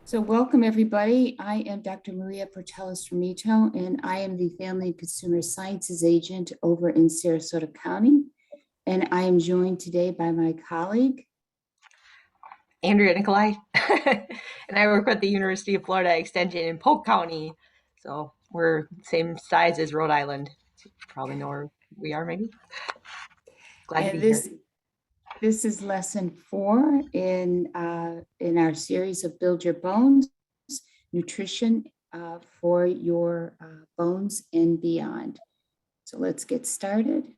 So welcome, everybody. I am Dr. Maria Portelis-Romito, and I am the Family and Consumer Sciences Agent over in Sarasota County. And I am joined today by my colleague, Andrea Nicolai, and I work with the University of Florida Extension in Polk County. So we're same size as Rhode Island. You probably know where we are, maybe. Glad to be here. This is lesson 4 in our series of Build Your Bones, Nutrition for your bones and beyond. So let's get started.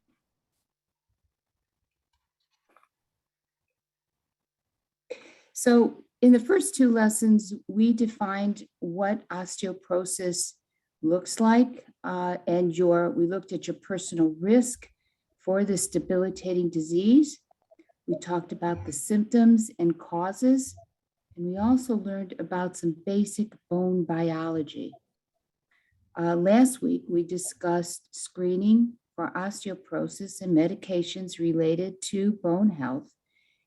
So in the first 2 lessons, we defined what osteoporosis looks like, and we looked at your personal risk for this debilitating disease. We talked about the symptoms and causes, and we also learned about some basic bone biology. Last week, we discussed screening for osteoporosis and medications related to bone health.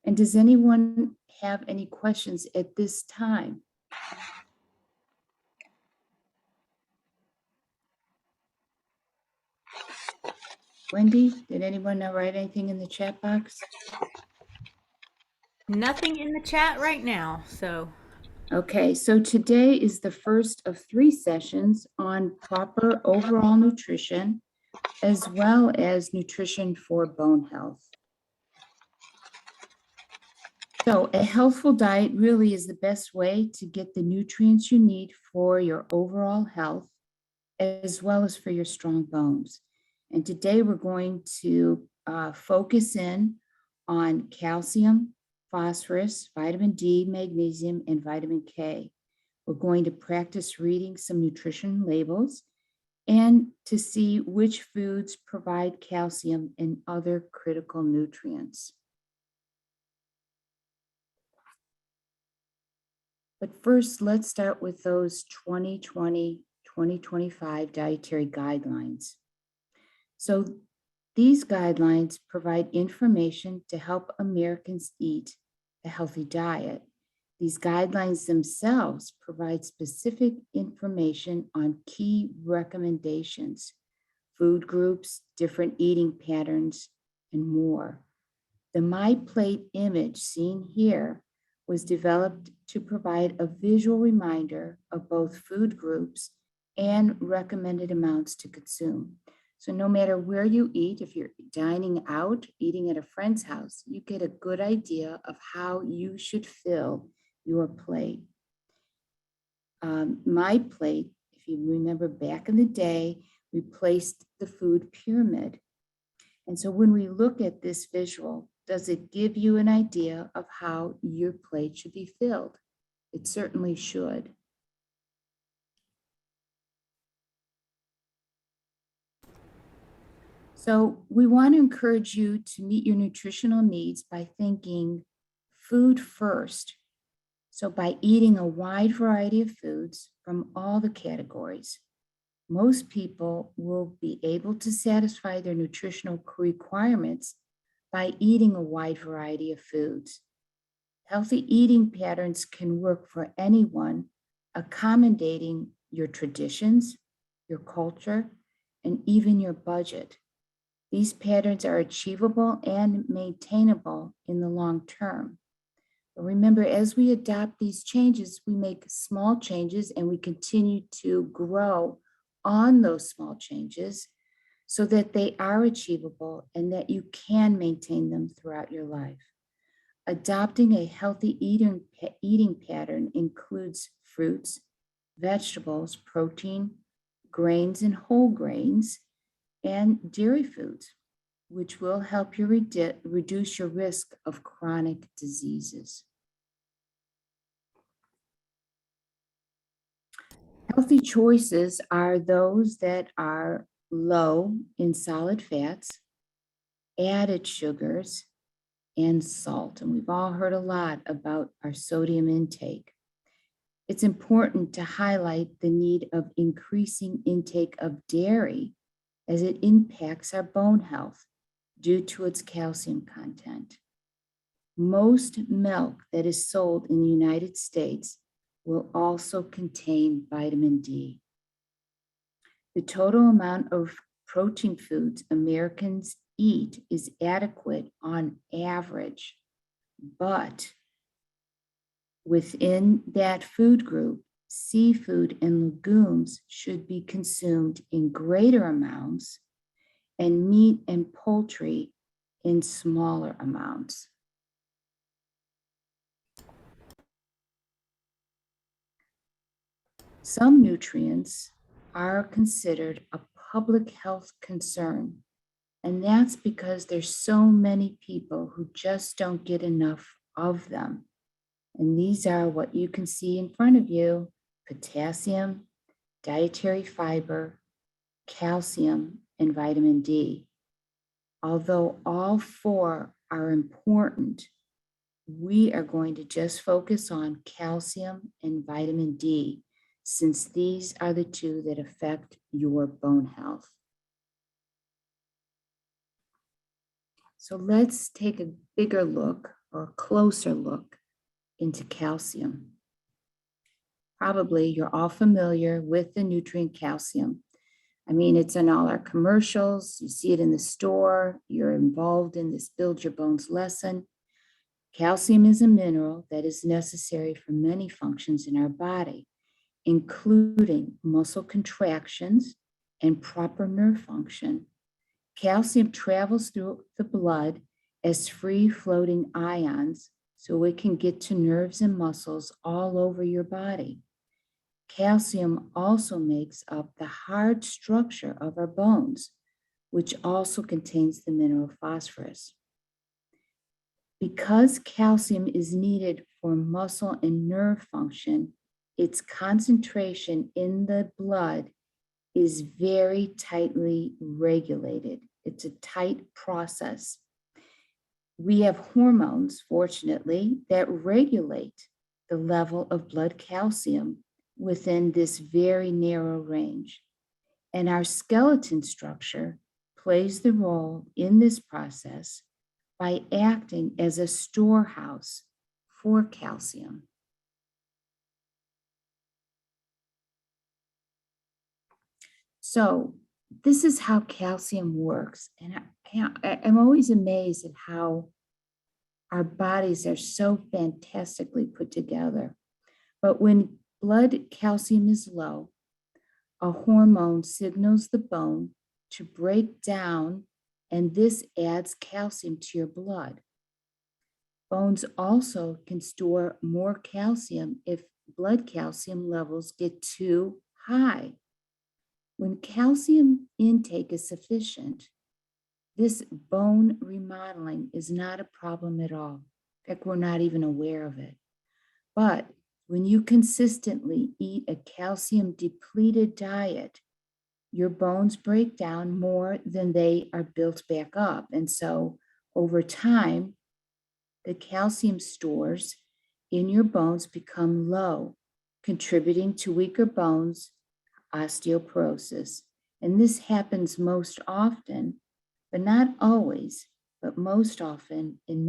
And does anyone have any questions at this time? Wendy, did anyone write anything in the chat box? Nothing in the chat right now, so. Okay, so today is the first of 3 sessions on proper overall nutrition, as well as nutrition for bone health. So a healthful diet really is the best way to get the nutrients you need for your overall health, as well as for your strong bones. And today we're going to focus in on calcium, phosphorus, vitamin D, magnesium, and vitamin K. We're going to practice reading some nutrition labels and to see which foods provide calcium and other critical nutrients. But first, let's start with those 2020-2025 dietary guidelines. So these guidelines provide information to help Americans eat a healthy diet. These guidelines themselves provide specific information on key recommendations, food groups, different eating patterns, and more. The MyPlate image seen here was developed to provide a visual reminder of both food groups and recommended amounts to consume. So no matter where you eat, if you're dining out, eating at a friend's house, you get a good idea of how you should fill your plate. MyPlate, if you remember back in the day, we placed the food pyramid. And so when we look at this visual, does it give you an idea of how your plate should be filled? It certainly should. So we want to encourage you to meet your nutritional needs by thinking food first. So by eating a wide variety of foods from all the categories, most people will be able to satisfy their nutritional requirements by eating a wide variety of foods. Healthy eating patterns can work for anyone, accommodating your traditions, your culture, and even your budget. These patterns are achievable and maintainable in the long term. But remember, as we adopt these changes, we make small changes and we continue to grow on those small changes so that they are achievable and that you can maintain them throughout your life. Adopting a healthy eating pattern includes fruits, vegetables, protein, grains and whole grains, and dairy foods, which will help you reduce your risk of chronic diseases. Healthy choices are those that are low in solid fats, added sugars, and salt. And we've all heard a lot about our sodium intake. It's important to highlight the need of increasing intake of dairy as it impacts our bone health due to its calcium content. Most milk that is sold in the United States will also contain vitamin D. The total amount of protein foods Americans eat is adequate on average, but within that food group, seafood and legumes should be consumed in greater amounts, and meat and poultry in smaller amounts. Some nutrients are considered a public health concern, and that's because there's so many people who just don't get enough of them. And these are what you can see in front of you: potassium, dietary fiber, calcium, and vitamin D. Although all four are important, we are going to just focus on calcium and vitamin D, since these are the two that affect your bone health. So let's take a bigger look, or a closer look, into calcium. Probably you're all familiar with the nutrient calcium. I mean, it's in all our commercials, you see it in the store, you're involved in this Build Your Bones lesson. Calcium is a mineral that is necessary for many functions in our body, including muscle contractions and proper nerve function. Calcium travels through the blood as free-floating ions, so it can get to nerves and muscles all over your body. Calcium also makes up the hard structure of our bones, which also contains the mineral phosphorus. Because calcium is needed for muscle and nerve function, its concentration in the blood is very tightly regulated. It's a tight process. We have hormones, fortunately, that regulate the level of blood calcium within this very narrow range. And our skeleton structure plays the role in this process by acting as a storehouse for calcium. So this is how calcium works. And I'm always amazed at how our bodies are so fantastically put together. But when blood calcium is low, a hormone signals the bone to break down, and this adds calcium to your blood. Bones also can store more calcium if blood calcium levels get too high. When calcium intake is sufficient, this bone remodeling is not a problem at all. In fact, we're not even aware of it. But when you consistently eat a calcium depleted diet, your bones break down more than they are built back up. And so over time, the calcium stores in your bones become low, contributing to weaker bones, osteoporosis. And this happens most often, but not always, but most often in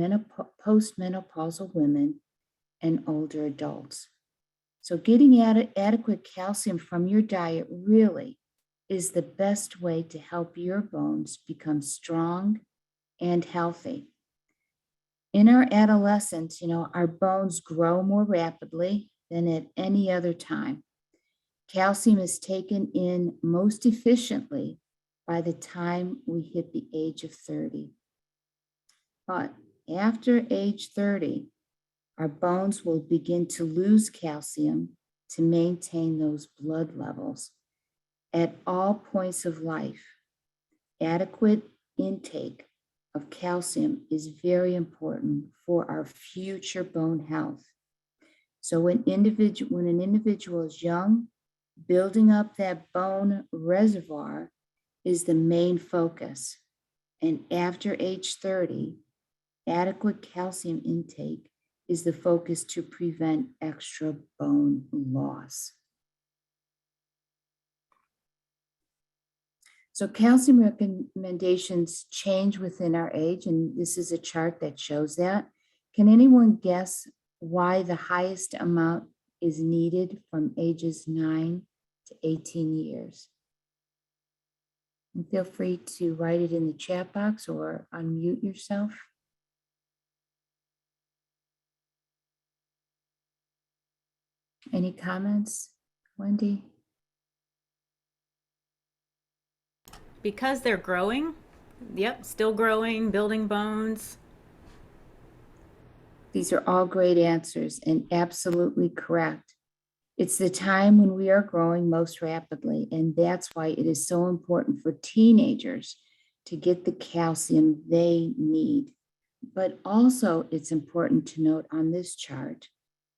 postmenopausal women and older adults. So getting adequate calcium from your diet really is the best way to help your bones become strong and healthy. In our adolescence, our bones grow more rapidly than at any other time. Calcium is taken in most efficiently by the time we hit the age of 30. But after age 30, our bones will begin to lose calcium to maintain those blood levels. At all points of life, adequate intake of calcium is very important for our future bone health. So when an individual is young, building up that bone reservoir is the main focus. And after age 30, adequate calcium intake is the focus to prevent extra bone loss. So calcium recommendations change within our age, and this is a chart that shows that. Can anyone guess why the highest amount is needed from ages 9 to 18 years. And feel free to write it in the chat box or unmute yourself. Any comments, Wendy? because they're growing. Yep, still growing, building bones. These are all great answers and absolutely correct. It's the time when we are growing most rapidly, and that's why it is so important for teenagers to get the calcium they need. But also, it's important to note on this chart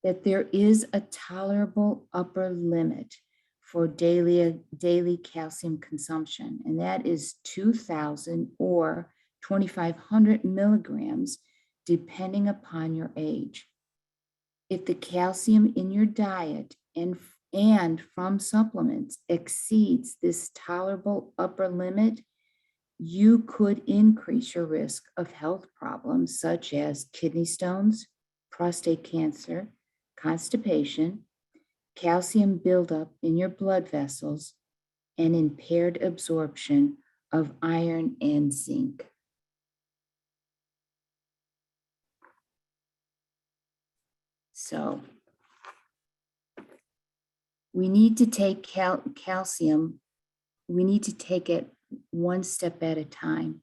that there is a tolerable upper limit for daily calcium consumption, and that is 2,000 or 2,500 milligrams, depending upon your age. If the calcium in your diet and from supplements exceeds this tolerable upper limit, you could increase your risk of health problems such as kidney stones, prostate cancer, constipation, calcium buildup in your blood vessels, and impaired absorption of iron and zinc. So we need to take calcium, we need to take it one step at a time.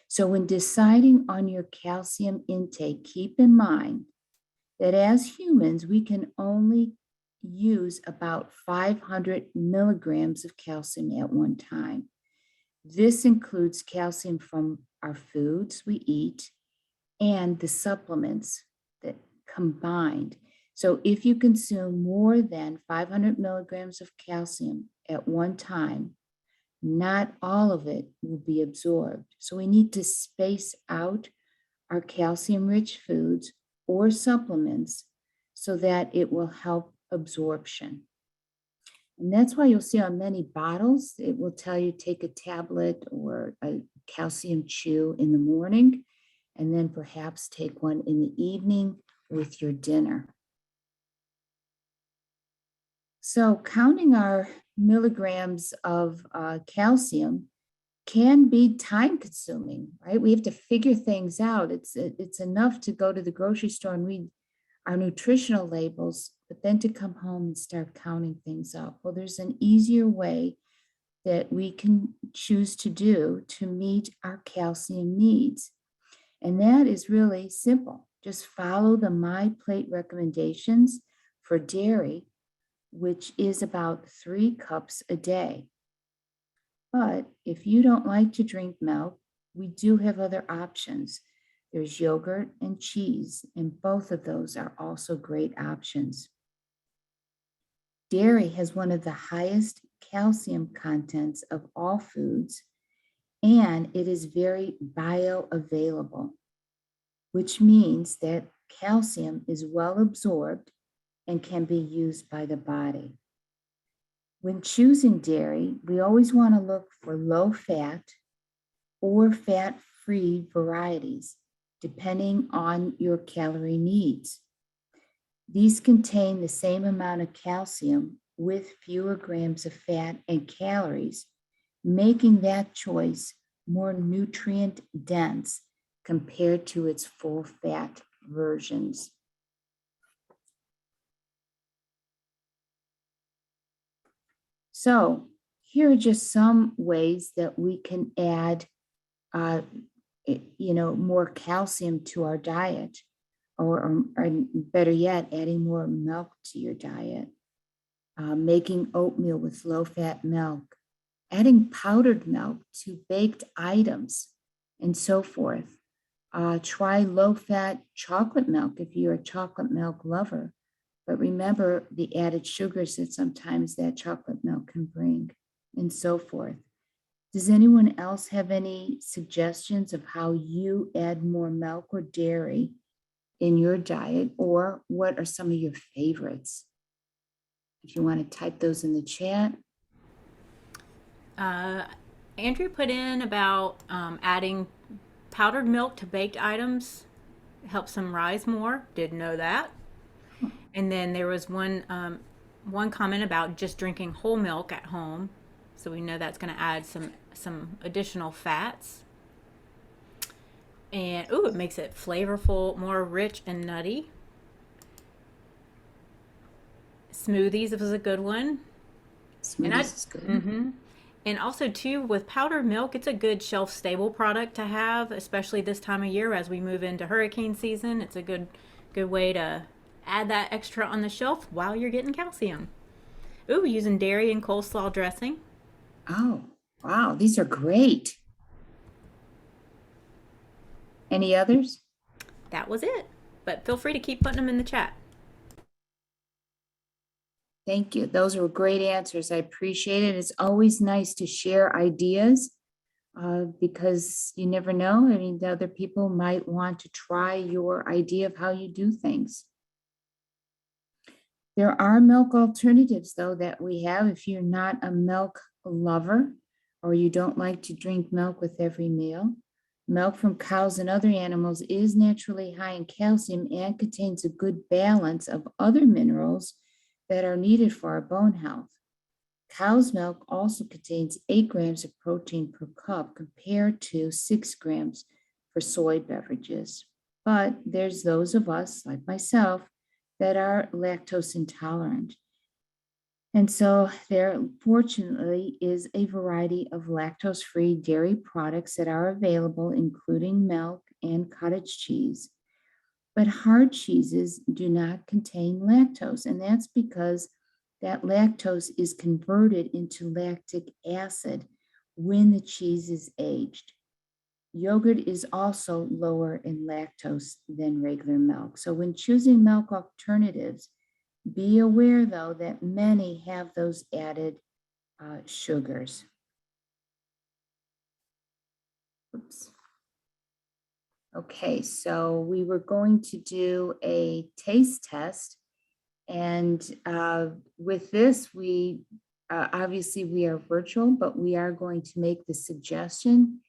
So when deciding on your calcium intake, keep in mind that as humans, we can only use about 500 milligrams of calcium at one time. This includes calcium from our foods we eat and the supplements that combined. So if you consume more than 500 milligrams of calcium at one time, not all of it will be absorbed. So we need to space out our calcium-rich foods or supplements so that it will help absorption. And that's why you'll see on many bottles, it will tell you take a tablet or a calcium chew in the morning, and then perhaps take one in the evening with your dinner. So counting our milligrams of calcium can be time consuming, right? We have to figure things out. It's enough to go to the grocery store and read our nutritional labels, but then to come home and start counting things up. Well, there's an easier way that we can choose to do to meet our calcium needs. And that is really simple. Just follow the MyPlate recommendations for dairy, which is about 3 cups a day. But if you don't like to drink milk, we do have other options. There's yogurt and cheese, and both of those are also great options. Dairy has one of the highest calcium contents of all foods, and it is very bioavailable, which means that calcium is well absorbed and can be used by the body. When choosing dairy, we always want to look for low fat or fat-free varieties, depending on your calorie needs. These contain the same amount of calcium with fewer grams of fat and calories, making that choice more nutrient dense compared to its full fat versions. So here are just some ways that we can add, more calcium to our diet, or better yet, adding more milk to your diet, making oatmeal with low-fat milk, adding powdered milk to baked items, and so forth. Try low-fat chocolate milk if you're a chocolate milk lover. But remember the added sugars that sometimes that chocolate milk can bring, and so forth. Does anyone else have any suggestions of how you add more milk or dairy in your diet, or what are some of your favorites? If you want to type those in the chat. Andrew put in about adding powdered milk to baked items helps them rise more. Didn't know that. And then there was one comment about just drinking whole milk at home. So we know that's going to add some additional fats. And ooh, it makes it flavorful, more rich and nutty. Smoothies was a good one. Smoothies is good. Mm-hmm. And also too, with powdered milk, it's a good shelf stable product to have, especially this time of year as we move into hurricane season. It's a good way to add that extra on the shelf while you're getting calcium. Ooh, using dairy and coleslaw dressing. Oh, wow. These are great. Any others? That was it. But feel free to keep putting them in the chat. Thank you. Those were great answers. I appreciate it. It's always nice to share ideas because you never know. I mean, the other people might want to try your idea of how you do things. There are milk alternatives, though, that we have if you're not a milk lover or you don't like to drink milk with every meal. Milk from cows and other animals is naturally high in calcium and contains a good balance of other minerals that are needed for our bone health. Cow's milk also contains 8 grams of protein per cup compared to 6 grams for soy beverages. But there's those of us, like myself, that are lactose intolerant. And so there, fortunately, is a variety of lactose-free dairy products that are available, including milk and cottage cheese. But hard cheeses do not contain lactose, and that's because that lactose is converted into lactic acid when the cheese is aged. Yogurt is also lower in lactose than regular milk. So when choosing milk alternatives, be aware, though, that many have those added sugars. Oops. Okay, so we were going to do a taste test. And with this, we obviously we are virtual, but we are going to make the suggestion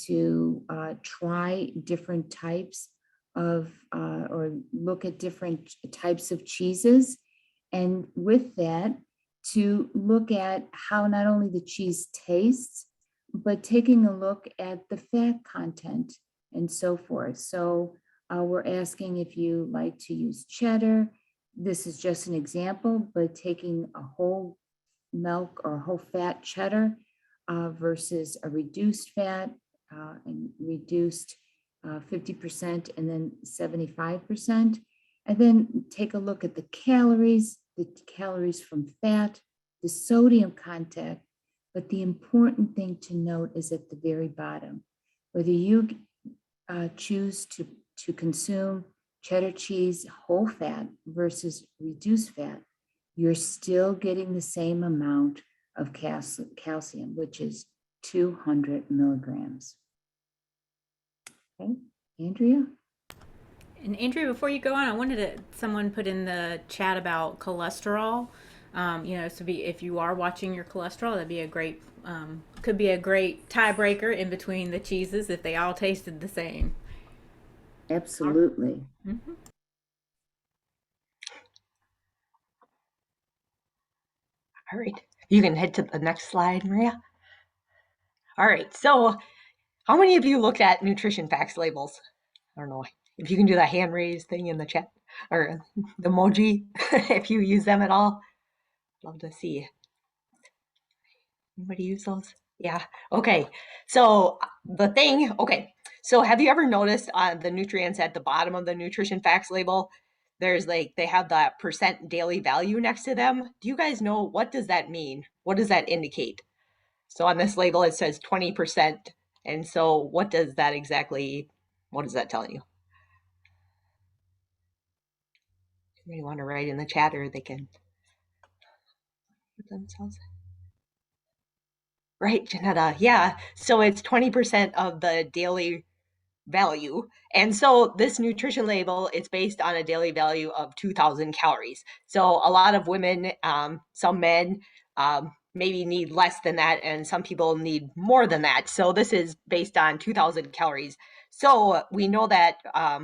to try different types of, or look at different types of cheeses. And with that, to look at how not only the cheese tastes, but taking a look at the fat content and so forth. So we're asking if you like to use cheddar. This is just an example, but taking a whole milk or whole fat cheddar versus a reduced fat and reduced 50% and then 75%. And then take a look at the calories from fat, the sodium content. But the important thing to note is at the very bottom, whether you choose to consume cheddar cheese whole fat versus reduced fat, you're still getting the same amount of calcium, which is 200 milligrams. Okay, Andrea? And Andrea, before you go on, I wanted someone put in the chat about cholesterol. So if you are watching your cholesterol, that'd be a great, could be a great tiebreaker in between the cheeses if they all tasted the same. Absolutely. Mm-hmm. All right, you can head to the next slide, Maria. All right, so how many of you looked at nutrition facts labels? I don't know if you can do that hand raise thing in the chat or the emoji, if you use them at all. Love to see. Anybody use those? Yeah. Okay. So so have you ever noticed on the nutrients at the bottom of the nutrition facts label, there's they have that percent daily value next to them? Do you guys know, what does that mean? What does that indicate? So on this label, it says 20%. And so what does that tell you? If you want to write in the chat, or they can put themselves. Right, Janetta. Yeah. So it's 20% of the daily value. And so this nutrition label, it's based on a daily value of 2,000 calories. So a lot of women, some men, maybe need less than that, and some people need more than that. So this is based on 2,000 calories. So we know that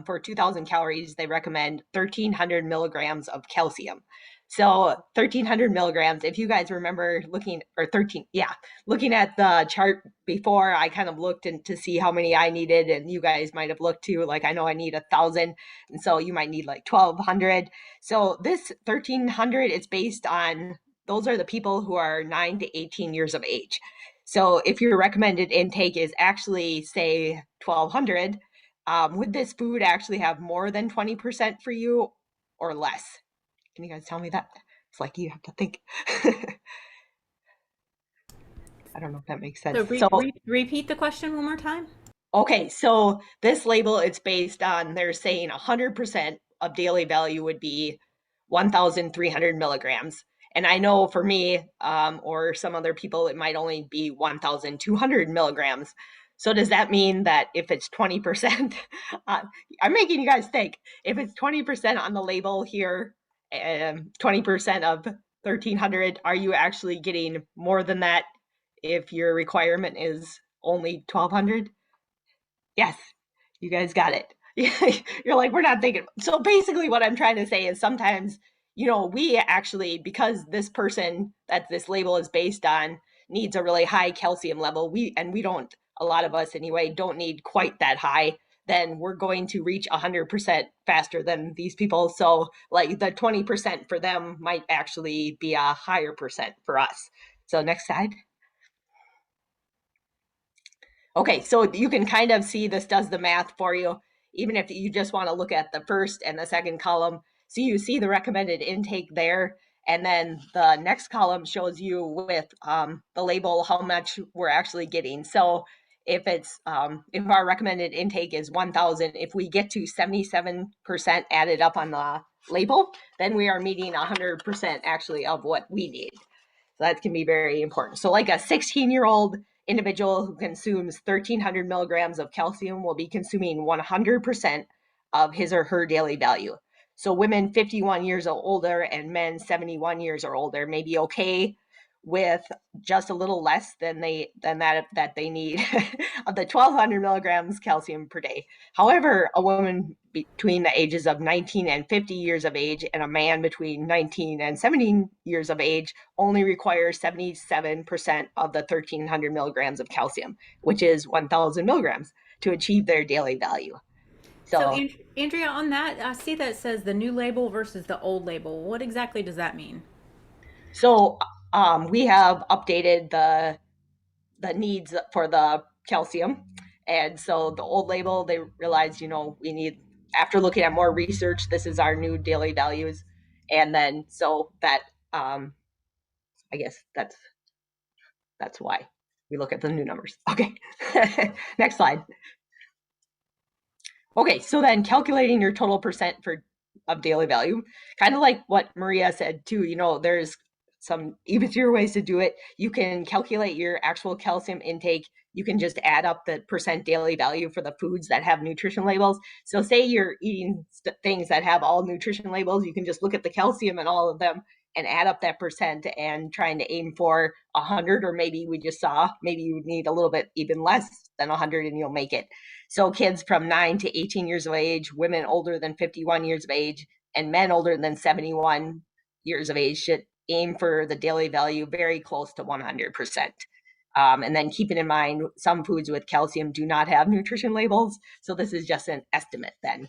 for 2,000 calories, they recommend 1,300 milligrams of calcium. So 1,300 milligrams, if you guys remember looking at the chart before, I kind of looked to see how many I needed, and you guys might have looked too. Like, I know I need 1,000, and so you might need like 1,200. So this 1,300 is based on, those are the people who are 9 to 18 years of age. So if your recommended intake is actually, say, 1,200, would this food actually have more than 20% for you or less? Can you guys tell me that? It's like you have to think. I don't know if that makes sense. So repeat the question one more time. Okay, so this label, it's based on, they're saying 100% of daily value would be 1,300 milligrams. And I know for me, or some other people, it might only be 1,200 milligrams. So does that mean that if it's 20%, I'm making you guys think, if it's 20% on the label here, 20% of 1,300, are you actually getting more than that if your requirement is only 1,200? Yes, you guys got it. You're like, we're not thinking. So basically what I'm trying to say is sometimes, we actually, because this person that this label is based on needs a really high calcium level, we don't, a lot of us anyway, don't need quite that high, then we're going to reach 100% faster than these people. So like the 20% for them might actually be a higher percent for us. So next slide. Okay, so you can kind of see this does the math for you, even if you just want to look at the first and the second column. So you see the recommended intake there, and then the next column shows you with the label how much we're actually getting. So if it's if our recommended intake is 1,000, if we get to 77% added up on the label, then we are meeting 100% actually of what we need. So that can be very important. So like a 16-year-old individual who consumes 1,300 milligrams of calcium will be consuming 100% of his or her daily value. So women 51 years or older and men 71 years or older may be okay with just a little less than that they need of the 1,200 milligrams calcium per day. However, a woman between the ages of 19 and 50 years of age and a man between 19 and 17 years of age only requires 77% of the 1,300 milligrams of calcium, which is 1,000 milligrams, to achieve their daily value. So Andrea, on that, I see that it says the new label versus the old label. What exactly does that mean? So we have updated the needs for the calcium. And so the old label, they realized, we need, after looking at more research, this is our new daily values. And then, so that, I guess that's why we look at the new numbers. Okay, next slide. Okay, so then calculating your total percent of daily value, kind of like what Maria said too, there's some easier ways to do it. You can calculate your actual calcium intake. You can just add up the percent daily value for the foods that have nutrition labels. So say you're eating things that have all nutrition labels, you can just look at the calcium in all of them and add up that percent and trying to aim for 100, or maybe we just saw, maybe you would need a little bit even less than 100 and you'll make it. So kids from 9 to 18 years of age, women older than 51 years of age, and men older than 71 years of age should aim for the daily value very close to 100%. And then keeping in mind, some foods with calcium do not have nutrition labels. So this is just an estimate then.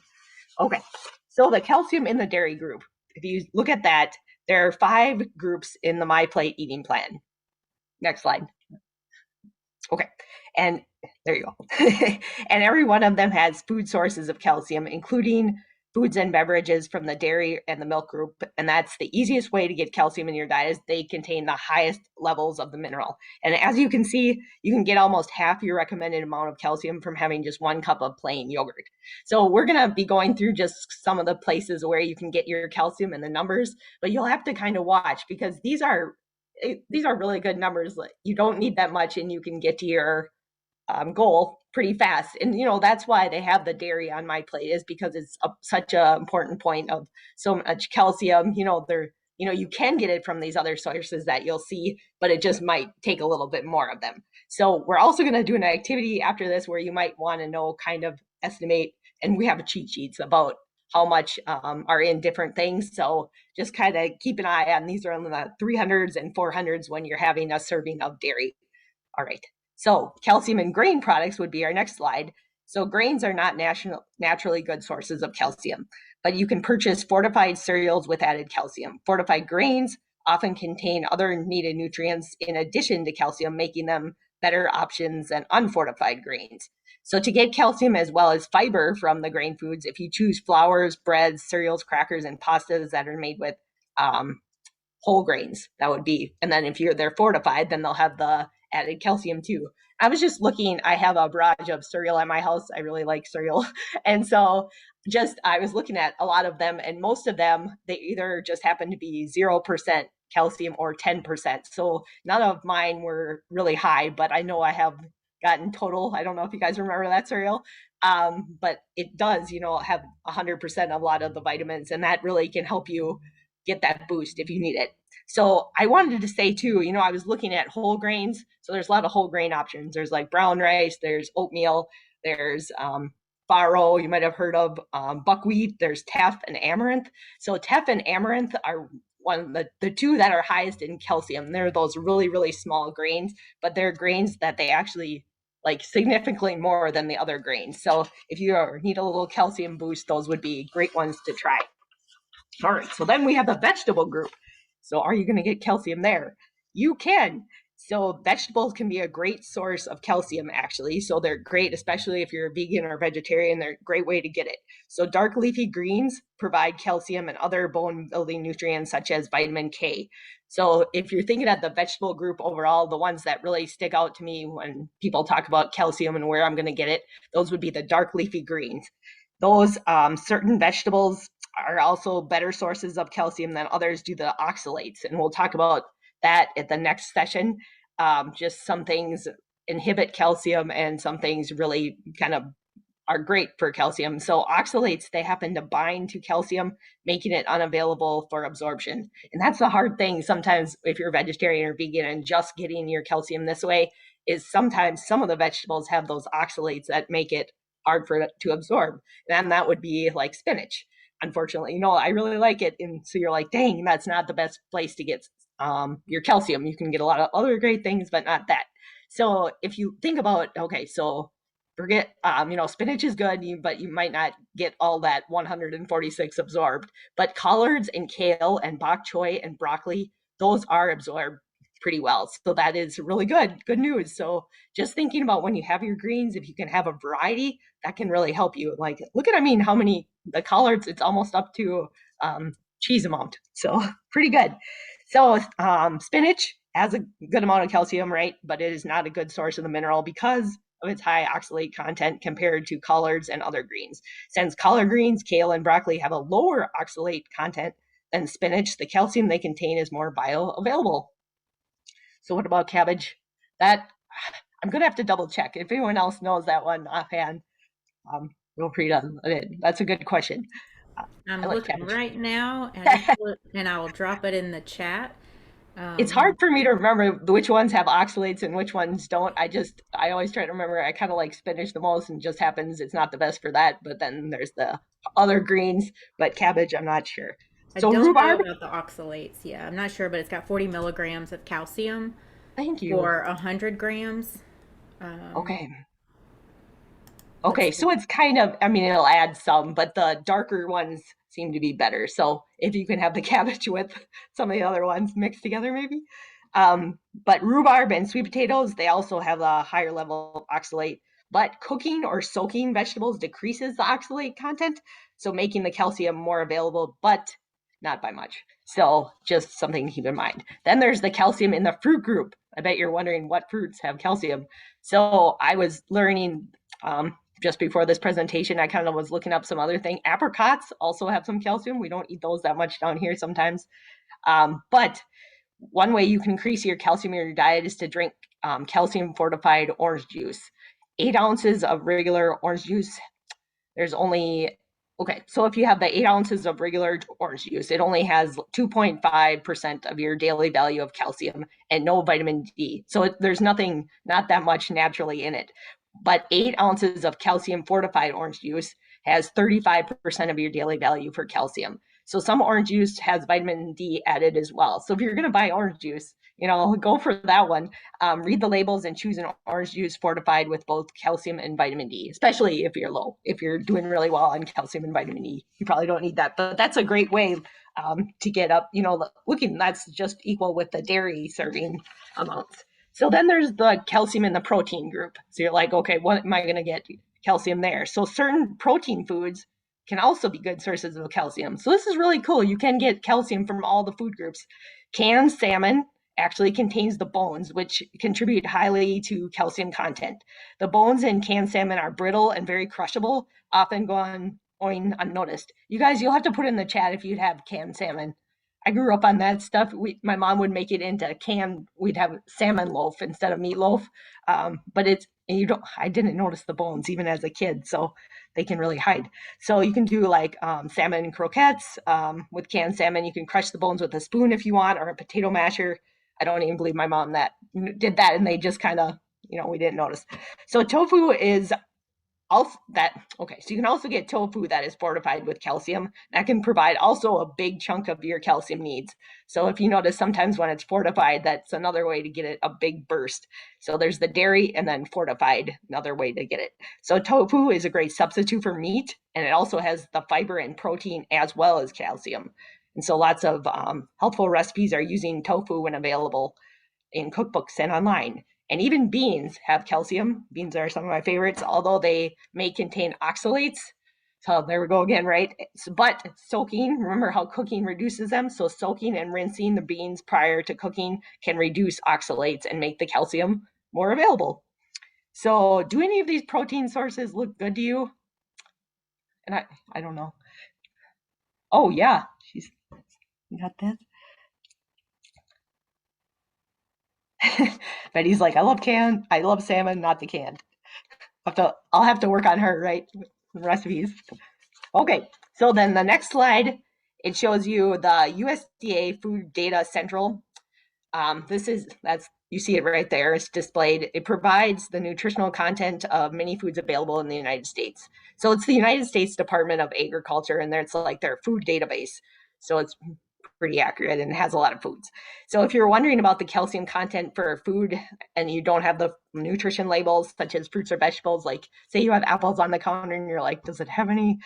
Okay, so the calcium in the dairy group, if you look at that, there are 5 groups in the MyPlate eating plan. Next slide. Okay, and there you go. And every one of them has food sources of calcium, including foods and beverages from the dairy and the milk group. And that's the easiest way to get calcium in your diet, is they contain the highest levels of the mineral. And as you can see, you can get almost half your recommended amount of calcium from having just 1 cup of plain yogurt. So we're going to be going through just some of the places where you can get your calcium and the numbers, but you'll have to kind of watch, because these are really good numbers. You don't need that much and you can get to your goal pretty fast. And that's why they have the dairy on MyPlate, is because it's such an important point of so much calcium. you can get it from these other sources that you'll see, but it just might take a little bit more of them. So we're also going to do an activity after this where you might want to know, kind of estimate, and we have cheat sheets about how much are in different things. So just kind of keep an eye on, these are in the 300s and 400s when you're having a serving of dairy. All right. So calcium in grain products would be our next slide. So grains are not naturally good sources of calcium, but you can purchase fortified cereals with added calcium. Fortified grains often contain other needed nutrients in addition to calcium, making them better options than unfortified grains. So to get calcium as well as fiber from the grain foods, if you choose flours, breads, cereals, crackers, and pastas that are made with whole grains, that would be, and then if they're fortified, then they'll have the added calcium too. I was just looking, I have a barrage of cereal at my house. I really like cereal. And so I was looking at a lot of them, and most of them, they either just happen to be 0% calcium or 10%. So none of mine were really high, but I know I have gotten total, I don't know if you guys remember that cereal, but it does, have 100% of a lot of the vitamins, and that really can help you get that boost if you need it. So I wanted to say too, I was looking at whole grains. So there's a lot of whole grain options. There's like brown rice, there's oatmeal, there's farro, you might have heard of, buckwheat, there's teff and amaranth. So teff and amaranth are one of the two that are highest in calcium. They're those really, really small grains, but they're grains that they actually like significantly more than the other grains. So if you need a little calcium boost, those would be great ones to try. All right, so then we have the vegetable group. So are you going to get calcium there? You can. So vegetables can be a great source of calcium, actually. So they're great, especially if you're a vegan or vegetarian, they're a great way to get it. So dark leafy greens provide calcium and other bone building nutrients such as vitamin K. So if you're thinking at the vegetable group overall, the ones that really stick out to me when people talk about calcium and where I'm going to get it, those would be the dark leafy greens. Those certain vegetables are also better sources of calcium than others due to the oxalates. And we'll talk about that at the next session. Just some things inhibit calcium and some things really kind of are great for calcium. So oxalates, they happen to bind to calcium, making it unavailable for absorption. And that's the hard thing sometimes if you're vegetarian or vegan and just getting your calcium this way, is sometimes some of the vegetables have those oxalates that make it hard for it to absorb. And that would be like spinach. Unfortunately, I really like it. And so you're like, dang, that's not the best place to get your calcium. You can get a lot of other great things, but not that. So if you think about, okay, so forget, spinach is good, but you might not get all that 146 absorbed. But collards and kale and bok choy and broccoli, those are absorbed pretty well. So that is really good news. So just thinking about when you have your greens, if you can have a variety, that can really help you. Like, look at, how many, the collards, it's almost up to cheese amount. So pretty good. So spinach has a good amount of calcium, right? But it is not a good source of the mineral because of its high oxalate content compared to collards and other greens. Since collard greens, kale, and broccoli have a lower oxalate content than spinach, the calcium they contain is more bioavailable. So what about cabbage? That I'm going to have to double check. If anyone else knows that one offhand, feel free to. That's a good question. I'm like looking cabbage. right now, and I will drop it in the chat. It's hard for me to remember which ones have oxalates and which ones don't. I always try to remember. I kind of like spinach the most, and just happens it's not the best for that. But then there's the other greens, but cabbage, I'm not sure. So I don't rhubarb, know about the oxalates. Yeah, I'm not sure, but it's got 40 milligrams of calcium thank you. for 100 grams. Okay. Okay, so it's kind of, it'll add some, but the darker ones seem to be better. So if you can have the cabbage with some of the other ones mixed together, maybe. But rhubarb and sweet potatoes, they also have a higher level of oxalate. But cooking or soaking vegetables decreases the oxalate content, so making the calcium more available, but not by much. So just something to keep in mind. Then there's the calcium in the fruit group. I bet you're wondering what fruits have calcium. So I was learning just before this presentation, I kind of was looking up some other thing. Apricots also have some calcium. We don't eat those that much down here sometimes. But one way you can increase your calcium in your diet is to drink calcium fortified orange juice. 8 ounces of regular orange juice, there's only Okay, so if you have the 8 ounces of regular orange juice, it only has 2.5% of your daily value of calcium and no vitamin D. So there's nothing, not that much naturally in it. But 8 ounces of calcium fortified orange juice has 35% of your daily value for calcium. So some orange juice has vitamin D added as well. So if you're going to buy orange juice, go for that one. Read the labels and choose an orange juice fortified with both calcium and vitamin D, especially if you're low. If you're doing really well on calcium and vitamin D, you probably don't need that. But that's a great way to get up, looking, that's just equal with the dairy serving amounts. So then there's the calcium in the protein group. So you're like, okay, what am I going to get calcium there? So certain protein foods can also be good sources of calcium. So this is really cool. You can get calcium from all the food groups. Canned salmon actually contains the bones, which contribute highly to calcium content. The bones in canned salmon are brittle and very crushable, often going unnoticed. You guys, you'll have to put in the chat if you'd have canned salmon. I grew up on that stuff. My mom would make it into we'd have salmon loaf instead of meatloaf. But I didn't notice the bones even as a kid, so they can really hide. So you can do like salmon croquettes with canned salmon. You can crush the bones with a spoon if you want, or a potato masher. I don't even believe my mom did that, and they just kind of, we didn't notice. So tofu is also that. Okay, so you can also get tofu that is fortified with calcium. That can provide also a big chunk of your calcium needs. So if you notice, sometimes when it's fortified, that's another way to get it, a big burst. So there's the dairy and then fortified, another way to get it. So tofu is a great substitute for meat, and it also has the fiber and protein as well as calcium. And so lots of helpful recipes are using tofu when available in cookbooks and online. And even beans have calcium. Beans are some of my favorites, although they may contain oxalates. So there we go again, right? But soaking, remember how cooking reduces them? So soaking and rinsing the beans prior to cooking can reduce oxalates and make the calcium more available. So do any of these protein sources look good to you? And I don't know. Oh yeah, you got that? Betty's like, I love salmon, not the canned. I'll have to work on her, right? Recipes. Okay, so then the next slide, it shows you the USDA Food Data Central. You see it right there. It's displayed. It provides the nutritional content of many foods available in the United States. So it's the United States Department of Agriculture, and it's like their food database. So it's pretty accurate and has a lot of foods. So if you're wondering about the calcium content for food and you don't have the nutrition labels such as fruits or vegetables, like say you have apples on the counter and you're like, does it have any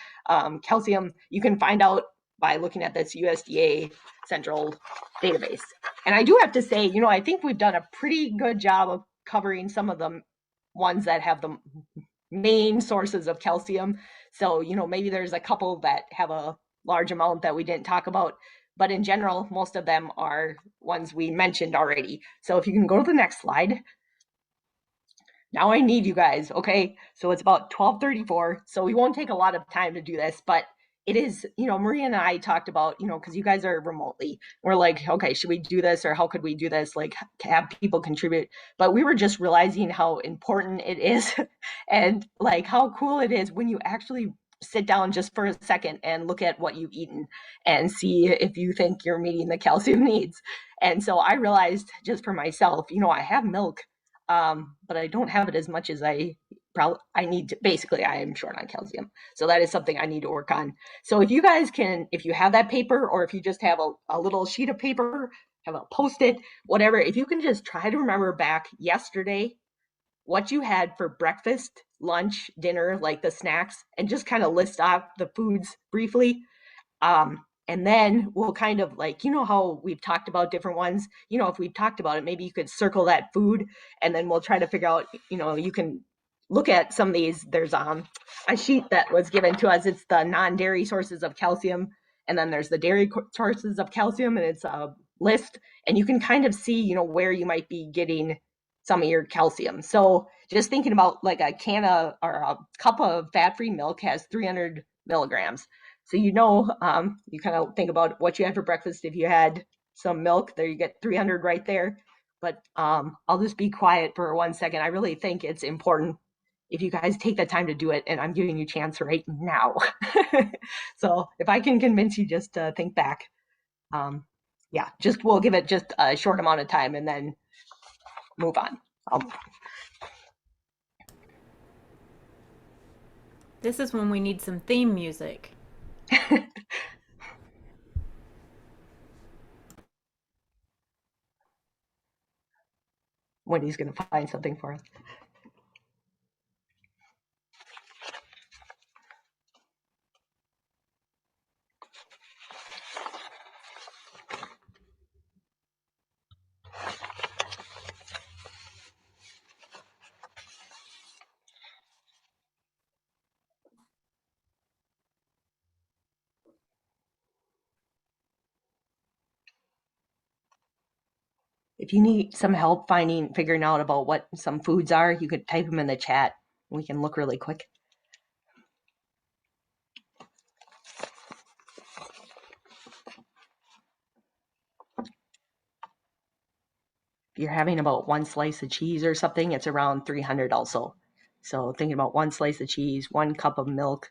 calcium? You can find out by looking at this USDA central database. And I do have to say, I think we've done a pretty good job of covering some of the ones that have the main sources of calcium. So, maybe there's a couple that have a large amount that we didn't talk about, but in general, most of them are ones we mentioned already. So if you can go to the next slide. Now I need you guys, okay? So it's about 12:34, so we won't take a lot of time to do this, but it is, Maria and I talked about, because you guys are remotely. We're like, okay, should we do this, or how could we do this? Like, have people contribute. But we were just realizing how important it is and like how cool it is when you actually sit down just for a second and look at what you've eaten and see if you think you're meeting the calcium needs. And so I realized just for myself, I have milk, but I don't have it as much as I need to. Basically, I am short on calcium. So that is something I need to work on. So if you guys if you have that paper, or if you just have a little sheet of paper, have a Post-it, whatever, if you can just try to remember back yesterday, what you had for breakfast, lunch, dinner, like the snacks, and just kind of list off the foods briefly. And then we'll kind of like, how we've talked about different ones, if we've talked about it, maybe you could circle that food, and then we'll try to figure out, you can look at some of these. There's a sheet that was given to us. It's the non-dairy sources of calcium. And then there's the dairy sources of calcium, and it's a list. And you can kind of see, where you might be getting some of your calcium. So just thinking about like a can of, or a cup of fat-free milk has 300 milligrams. So, you kind of think about what you had for breakfast. If you had some milk, there you get 300 right there. But I'll just be quiet for 1 second. I really think it's important if you guys take the time to do it, and I'm giving you a chance right now. So if I can convince you just to think back, yeah, we'll give it just a short amount of time and then move on. This is when we need some theme music. Wendy's going to find something for us. If you need some help figuring out about what some foods are, you could type them in the chat. We can look really quick. If you're having about 1 slice of cheese or something, it's around 300 also. So thinking about 1 slice of cheese, 1 cup of milk,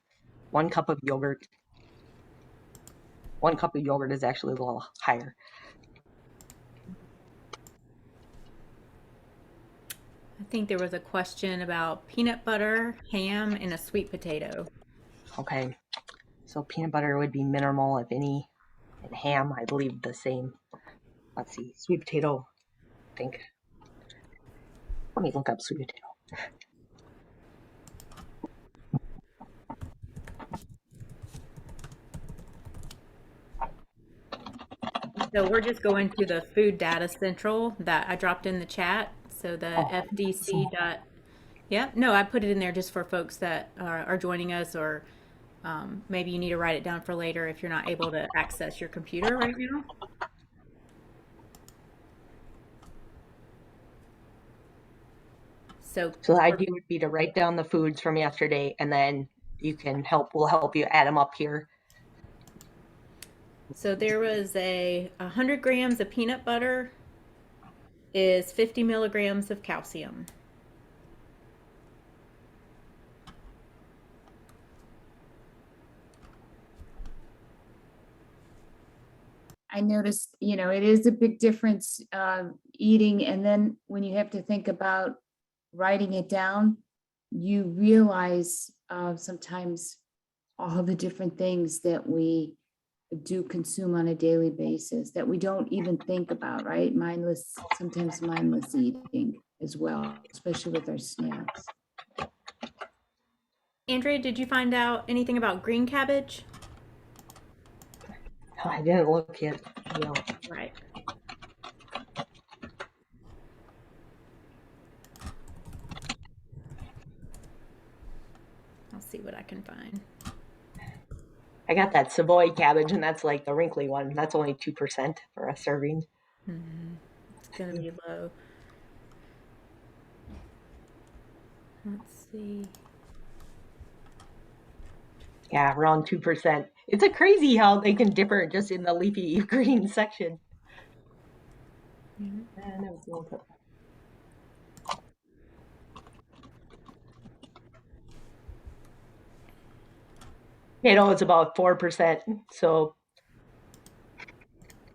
1 cup of yogurt. 1 cup of yogurt is actually a little higher. I think there was a question about peanut butter, ham, and a sweet potato. Okay, so peanut butter would be minimal, if any, and ham, I believe the same. Let's see, sweet potato, I think. Let me look up sweet potato. So we're just going to the food data central that I dropped in the chat. So the FDC dot. Yeah, no, I put it in there just for folks that are joining us, or maybe you need to write it down for later if you're not able to access your computer right now. So the idea would be to write down the foods from yesterday, and then we'll help you add them up here. So there was 100 grams of peanut butter is 50 milligrams of calcium. I noticed, it is a big difference eating, and then when you have to think about writing it down, you realize sometimes all the different things that we do consume on a daily basis that we don't even think about, right? Sometimes mindless eating as well, especially with our snacks. Andrea, did you find out anything about green cabbage? I didn't look yet. No. Right. I'll see what I can find. I got that Savoy cabbage, and that's like the wrinkly one. That's only 2% for a serving. Mm-hmm. It's going to be low. Let's see. Yeah, around 2%. It's a crazy how they can differ just in the leafy green section. Mm-hmm. It's about 4%, so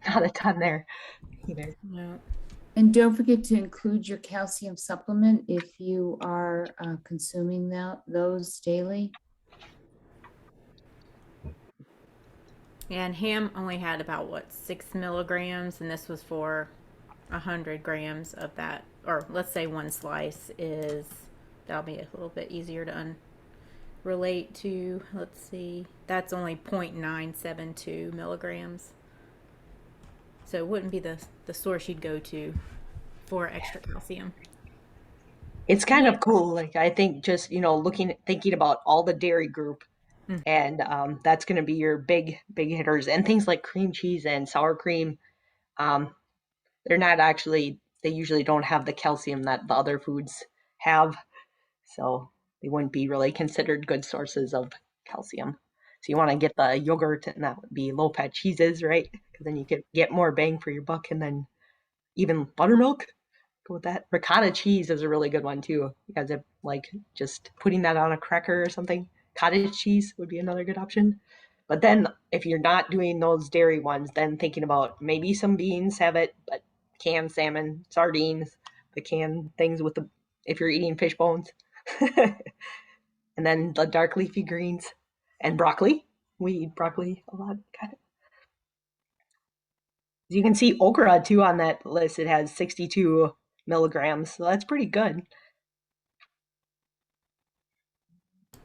not a ton there either. No. And don't forget to include your calcium supplement if you are consuming those daily. Yeah, and ham only had about 6 milligrams, and this was for 100 grams of that, or let's say 1 slice that'll be a little bit easier to relate to. Let's see, that's only 0.972 milligrams. So it wouldn't be the source you'd go to for extra calcium. It's kind of cool. Like, I think just, thinking about all the dairy group, and that's going to be your big hitters, and things like cream cheese and sour cream. They're not actually, they usually don't have the calcium that the other foods have. So they wouldn't be really considered good sources of calcium. So you want to get the yogurt, and that would be low-fat cheeses, right? Because then you could get more bang for your buck, and then even buttermilk go with that. Ricotta cheese is a really good one too. You guys have like just putting that on a cracker or something. Cottage cheese would be another good option. But then if you're not doing those dairy ones, then thinking about maybe some beans, have it, but canned salmon, sardines, the canned things with the, if you're eating fish bones. And then the dark leafy greens and broccoli. We eat broccoli a lot, kind of. You can see okra too on that list. It has 62 milligrams, so that's pretty good.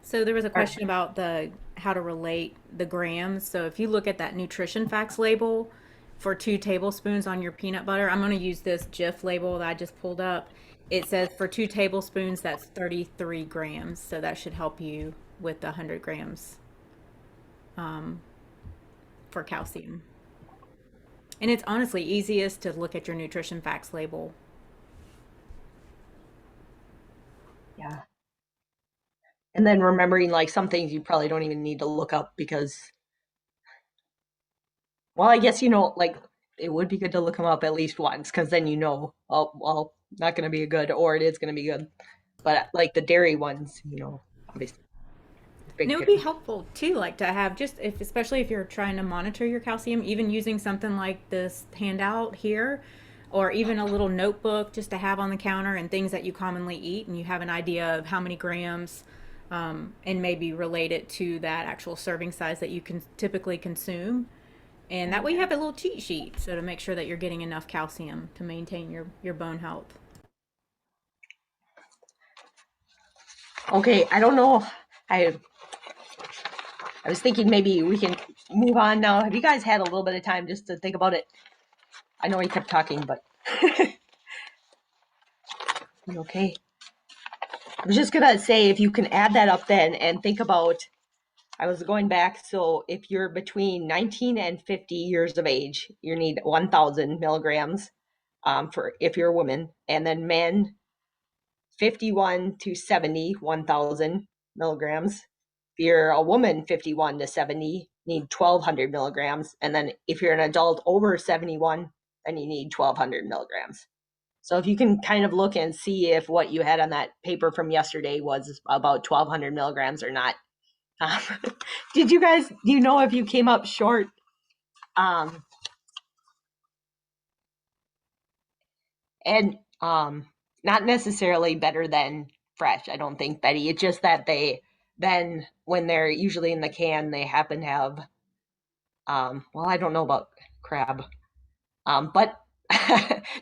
So there was a question about the how to relate the grams. So if you look at that nutrition facts label for 2 tablespoons on your peanut butter, I'm going to use this Jif label that I just pulled up. It says for 2 tablespoons, that's 33 grams. So that should help you with the 100 grams for calcium. And it's honestly easiest to look at your nutrition facts label. Yeah. And then remembering like some things you probably don't even need to look up because, well, I guess, like it would be good to look them up at least once because then oh, well, not going to be good or it is going to be good. But like the dairy ones, obviously. And it would be helpful too, like to have just especially if you're trying to monitor your calcium, even using something like this handout here, or even a little notebook just to have on the counter and things that you commonly eat, and you have an idea of how many grams, and maybe relate it to that actual serving size that you can typically consume. And that way you have a little cheat sheet, so to make sure that you're getting enough calcium to maintain your bone health. Okay, I don't know. I was thinking maybe we can move on now. Have you guys had a little bit of time just to think about it? I know we kept talking, but okay. I was just gonna say if you can add that up then and think about, I was going back, so if you're between 19 and 50 years of age, you need 1,000 milligrams for if you're a woman, and then men 51 to 70, 1,000 milligrams. If you're a woman 51 to 70, need 1,200 milligrams. And then if you're an adult over 71, then you need 1,200 milligrams. So if you can kind of look and see if what you had on that paper from yesterday was about 1,200 milligrams or not. Do you know if you came up short? And not necessarily better than fresh, I don't think, Betty. It's just that then when they're usually in the can, they happen to have, well, I don't know about crab, but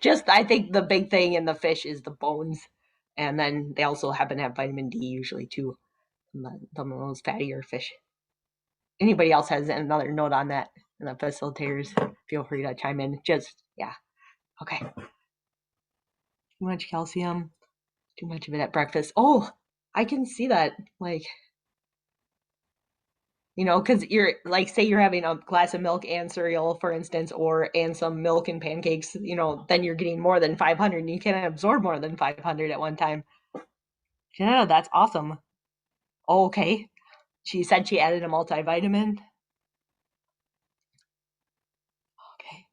just I think the big thing in the fish is the bones, and then they also happen to have vitamin D usually too, some of those fattier fish. Anybody else has another note on that? And the facilitators, feel free to chime in. Yeah, okay. Too much calcium, too much of it at breakfast. Oh, I can see that. Like, because you're like, say you're having a glass of milk and cereal, for instance, and some milk and pancakes, then you're getting more than 500 and you can't absorb more than 500 at one time. Yeah, that's awesome. Oh, okay. She said she added a multivitamin. Okay.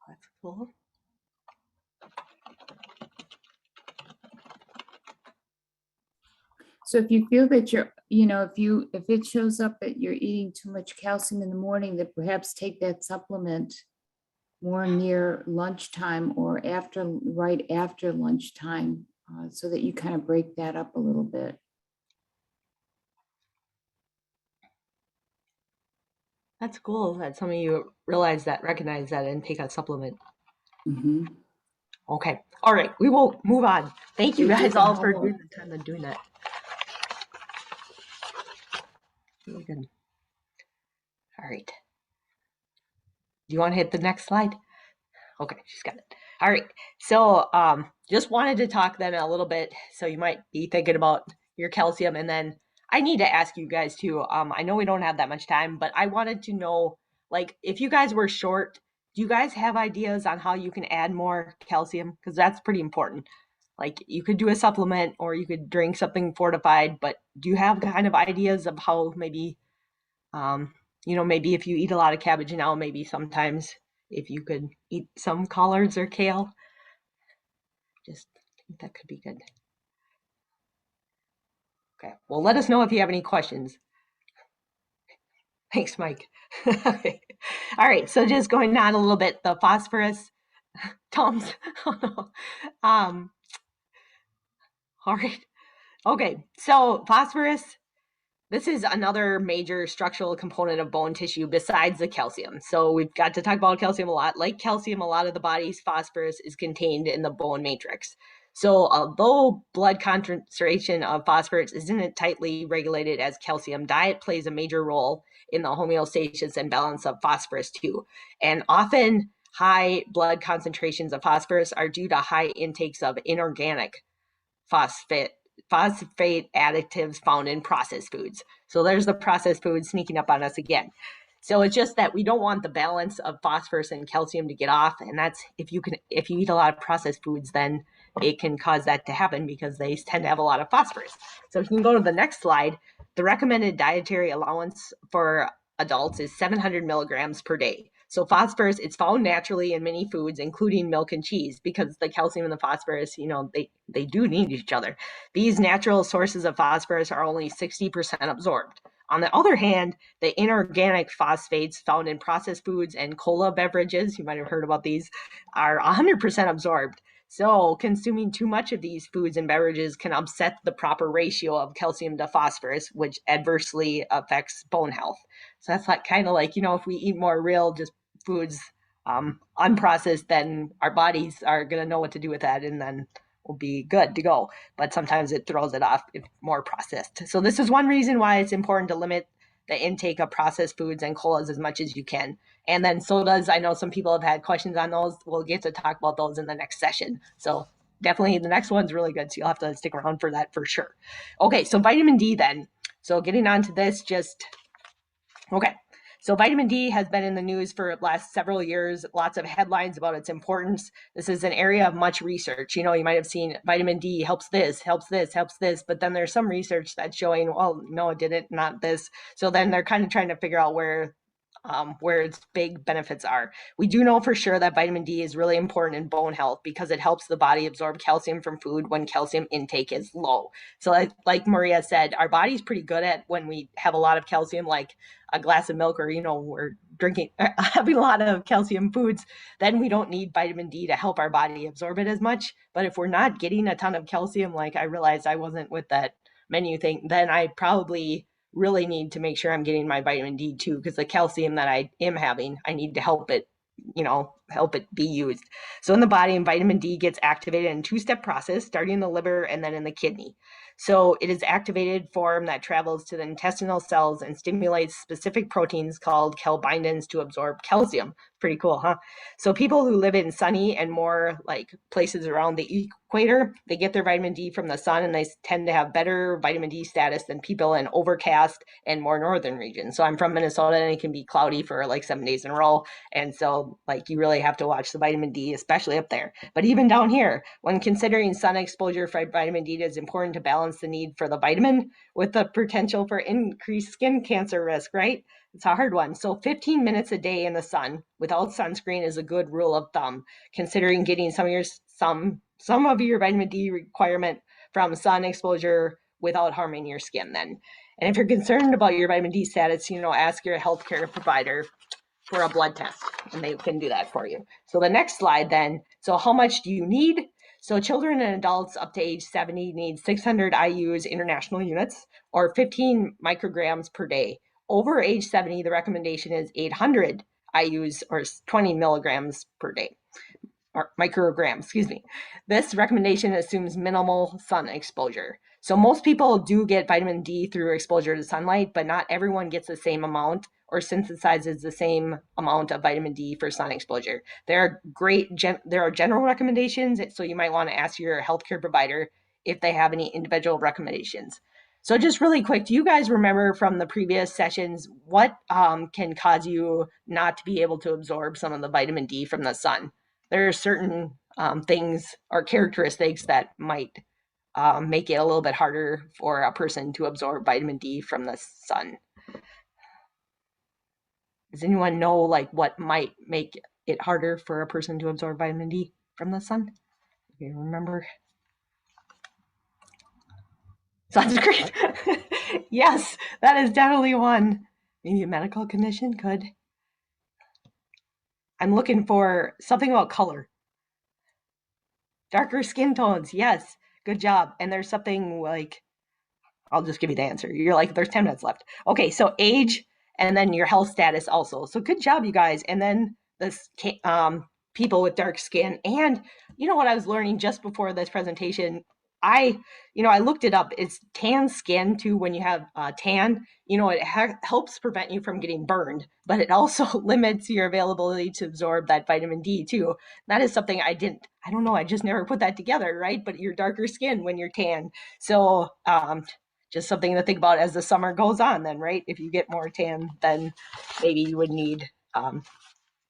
That's cool. So if you feel that if it shows up that you're eating too much calcium in the morning, that perhaps take that supplement more near lunchtime or right after lunchtime, so that you kind of break that up a little bit. That's cool that some of you recognize that and take a supplement. Mm-hmm. Okay. All right. We will move on. Thank you guys all for doing the time of doing that. Really good. All right. Do you want to hit the next slide? Okay, she's got it. All right. So just wanted to talk then a little bit. So you might be thinking about your calcium, and then I need to ask you guys too. I know we don't have that much time, but I wanted to know, like, if you guys were short, do you guys have ideas on how you can add more calcium? Because that's pretty important. Like, you could do a supplement or you could drink something fortified, but do you have kind of ideas of how maybe, maybe if you eat a lot of cabbage now, maybe sometimes if you could eat some collards or kale. Just think that could be good. Okay, well, let us know if you have any questions. Thanks, Mike. Okay. All right, so just going on a little bit, the phosphorus, Tom's, oh no. All right, okay, so phosphorus, this is another major structural component of bone tissue besides the calcium. So we've got to talk about calcium a lot. Like calcium, a lot of the body's phosphorus is contained in the bone matrix. So although blood concentration of phosphorus isn't tightly regulated as calcium, diet plays a major role in the homeostasis and balance of phosphorus too. And often high blood concentrations of phosphorus are due to high intakes of inorganic phosphate additives found in processed foods. So there's the processed food sneaking up on us again. So it's just that we don't want the balance of phosphorus and calcium to get off. And that's if you eat a lot of processed foods, then it can cause that to happen because they tend to have a lot of phosphorus. So if you can go to the next slide, the recommended dietary allowance for adults is 700 milligrams per day. So phosphorus, it's found naturally in many foods, including milk and cheese, because the calcium and the phosphorus, they do need each other. These natural sources of phosphorus are only 60% absorbed. On the other hand, the inorganic phosphates found in processed foods and cola beverages, you might have heard about these, are 100% absorbed. So consuming too much of these foods and beverages can upset the proper ratio of calcium to phosphorus, which adversely affects bone health. So that's kind of like, if we eat more real just foods, unprocessed, then our bodies are going to know what to do with that, and then we'll be good to go. But sometimes it throws it off if more processed. So this is one reason why it's important to limit the intake of processed foods and colas as much as you can. And then sodas, I know some people have had questions on those. We'll get to talk about those in the next session. So definitely the next one's really good. So you'll have to stick around for that for sure. Okay, so vitamin D then. So getting on to this, okay. So vitamin D has been in the news for the last several years, lots of headlines about its importance. This is an area of much research. You might have seen vitamin D helps this, but then there's some research that's showing, well, no, it didn't, not this. So then they're kind of trying to figure out where its big benefits are. We do know for sure that vitamin D is really important in bone health because it helps the body absorb calcium from food when calcium intake is low. So like Maria said, our body's pretty good at when we have a lot of calcium, like a glass of milk, or, we're having a lot of calcium foods, then we don't need vitamin D to help our body absorb it as much. But if we're not getting a ton of calcium, like I realized I wasn't with that menu thing, then I probably really need to make sure I'm getting my vitamin D too, because the calcium that I am having, I need to help it be used. So in the body, vitamin D gets activated in a two-step process, starting in the liver and then in the kidney. So it is activated form that travels to the intestinal cells and stimulates specific proteins called calbindins to absorb calcium. Pretty cool, huh? So people who live in sunny and more like places around the equator, they get their vitamin D from the sun, and they tend to have better vitamin D status than people in overcast and more northern regions. So I'm from Minnesota, and it can be cloudy for like 7 days in a row. And so you really have to watch the vitamin D, especially up there. But even down here, when considering sun exposure for vitamin D, it is important to balance the need for the vitamin with the potential for increased skin cancer risk, right? It's a hard one. So 15 minutes a day in the sun without sunscreen is a good rule of thumb, considering getting some of your vitamin D requirement from sun exposure without harming your skin then. And if you're concerned about your vitamin D status, ask your healthcare provider for a blood test, and they can do that for you. So the next slide then, so how much do you need? So children and adults up to age 70 need 600 IUs, international units, or 15 micrograms per day. Over age 70, the recommendation is 800 IUs, or 20 milligrams per day, or micrograms, excuse me. This recommendation assumes minimal sun exposure. So most people do get vitamin D through exposure to sunlight, but not everyone gets the same amount or synthesizes the same amount of vitamin D for sun exposure. There are general recommendations, so you might want to ask your healthcare provider if they have any individual recommendations. So just really quick, do you guys remember from the previous sessions what can cause you not to be able to absorb some of the vitamin D from the sun? There are certain things or characteristics that might make it a little bit harder for a person to absorb vitamin D from the sun. Does anyone know what might make it harder for a person to absorb vitamin D from the sun? If you remember. Sounds great. Yes, that is definitely one. Maybe a medical condition could. I'm looking for something about color. Darker skin tones. Yes, good job. And there's something like, I'll just give you the answer. You're like, there's 10 minutes left. Okay, so age and then your health status also. So good job, you guys. And then this people with dark skin. And you know what I was learning just before this presentation? I looked it up. It's tan skin too. When you have tan, it helps prevent you from getting burned, but it also limits your availability to absorb that vitamin D too. That is something I don't know. I just never put that together, right? But you're darker skin when you're tan. So just something to think about as the summer goes on then, right? If you get more tan, then maybe you would need